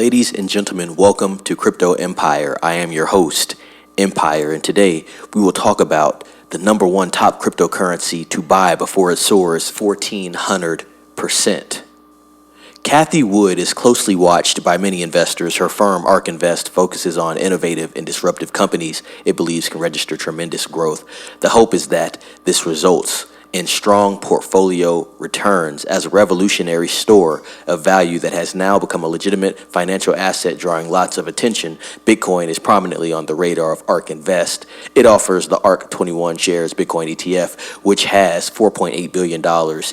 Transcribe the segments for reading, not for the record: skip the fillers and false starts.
Ladies and gentlemen, welcome to Crypto Empire. I am your host, Empire, and today we will talk about the #1 top cryptocurrency to buy before it soars 1,400%. Cathie Wood is closely watched by many investors. Her firm, ARK Invest, focuses on innovative and disruptive companies it believes can register tremendous growth. The hope is that this results in strong portfolio returns as a revolutionary store of value that has now become a legitimate financial asset drawing lots of attention. Bitcoin is prominently on the radar of ARK Invest. It offers the ARK 21 shares Bitcoin ETF, which has $4.8 billion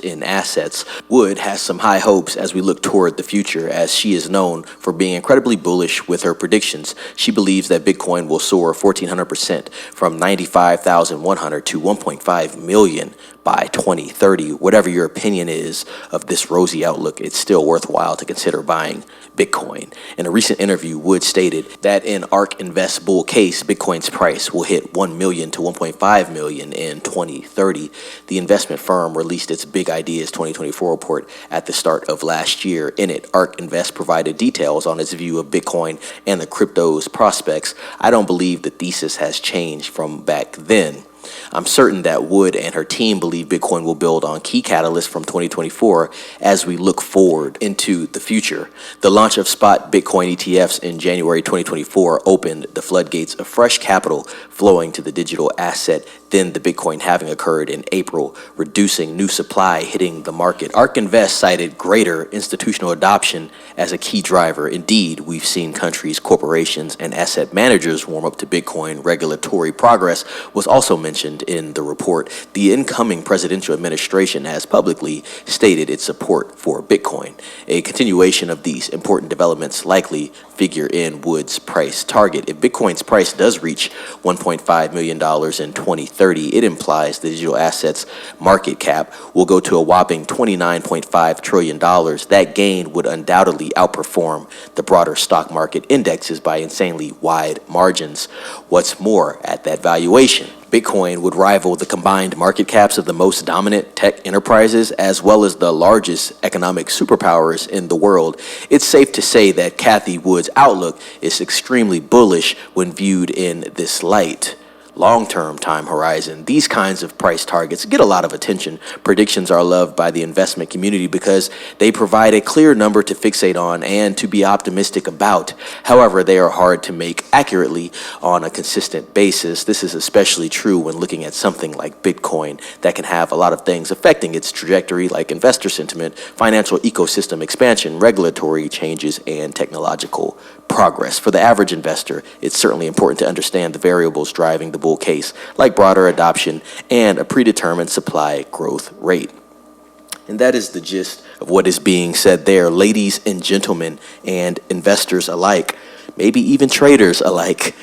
in assets. Wood has some high hopes as we look toward the future, as she is known for being incredibly bullish with her predictions. She believes that Bitcoin will soar 1,400% from 95,100 to 1.5 million by 2030. Whatever your opinion is of this rosy outlook, it's still worthwhile to consider buying Bitcoin. In a recent interview, Wood stated that in ARK Invest bull case, Bitcoin's price will hit 1 million to 1.5 million in 2030. The investment firm released its Big Ideas 2024 report at the start of last year. In it, ARK Invest provided details on its view of Bitcoin and the crypto's prospects. I don't believe the thesis has changed from back then. I'm certain that Wood and her team believe Bitcoin will build on key catalysts from 2024 as we look forward into the future. The launch of spot Bitcoin ETFs in January 2024 opened the floodgates of fresh capital flowing to the digital asset. Then the Bitcoin halving occurred in April, reducing new supply hitting the market. ARK Invest cited greater institutional adoption as a key driver. Indeed, we've seen countries, corporations, and asset managers warm up to Bitcoin. Regulatory progress was also mentioned in the report. The incoming presidential administration has publicly stated its support for Bitcoin. A continuation of these important developments likely figure in Wood's price target. If Bitcoin's price does reach $1.5 million in 2030, it implies the digital assets market cap will go to a whopping $29.5 trillion. That gain would undoubtedly outperform the broader stock market indexes by insanely wide margins. What's more, at that valuation, Bitcoin would rival the combined market caps of the most dominant tech enterprises as well as the largest economic superpowers in the world. It's safe to say that Cathie Wood's outlook is extremely bullish when viewed in this light. Long-term time horizon, these kinds of price targets get a lot of attention. Predictions are loved by the investment community because they provide a clear number to fixate on and to be optimistic about. However, they are hard to make accurately on a consistent basis. This is especially true when looking at something like Bitcoin that can have a lot of things affecting its trajectory, like investor sentiment, financial ecosystem expansion, regulatory changes, and technological progress. For the average investor, it's certainly important to understand the variables driving the bull case, like broader adoption and a predetermined supply growth rate. And that is the gist of what is being said there, ladies and gentlemen, and investors alike, maybe even traders alike.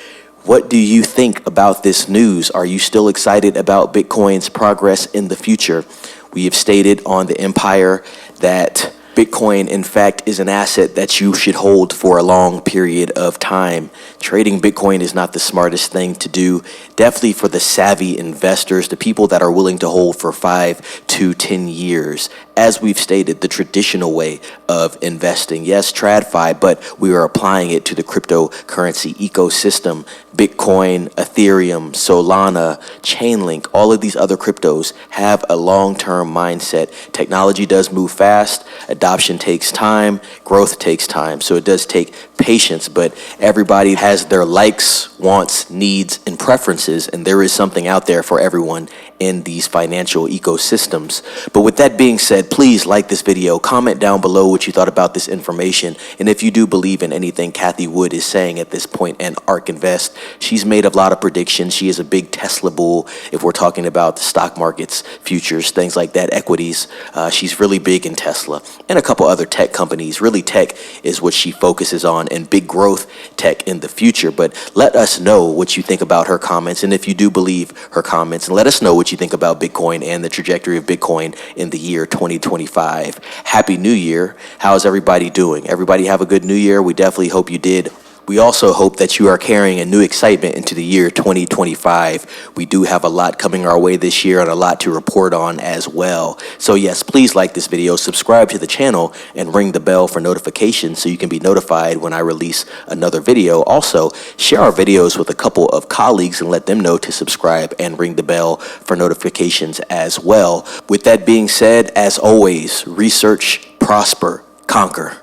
What do you think about this news? Are you still excited about Bitcoin's progress in the future? We have stated on the Empire that Bitcoin, in fact, is an asset that you should hold for a long period of time. Trading Bitcoin is not the smartest thing to do. Definitely for the savvy investors, the people that are willing to hold for 5 to 10 years. As we've stated, the traditional way of investing. Yes, TradFi, but we are applying it to the cryptocurrency ecosystem. Bitcoin, Ethereum, Solana, Chainlink, all of these other cryptos have a long-term mindset. Technology does move fast. Adoption takes time. Growth takes time. So it does take patience, but everybody has their likes, wants, needs, and preferences, and there is something out there for everyone in these financial ecosystems. But with that being said, please like this video, comment down below what you thought about this information, and if you do believe in anything Cathie Wood is saying at this point in ARK Invest. She's made a lot of predictions. She is a big Tesla bull if we're talking about the stock markets, futures, things like that, equities. She's really big in Tesla and a couple other tech companies. Really, tech is what she focuses on, and big growth tech in the future. But let us know what you think about her comments, and if you do believe her comments, and let us know what you think about Bitcoin and the trajectory of Bitcoin in the year 2025. Happy New Year. How's everybody doing? Everybody have a good New Year. We definitely hope you did. We also hope that you are carrying a new excitement into the year 2025. We do have a lot coming our way this year and a lot to report on as well. So yes, please like this video, subscribe to the channel, and ring the bell for notifications so you can be notified when I release another video. Also, share our videos with a couple of colleagues and let them know to subscribe and ring the bell for notifications as well. With that being said, as always, research, prosper, conquer.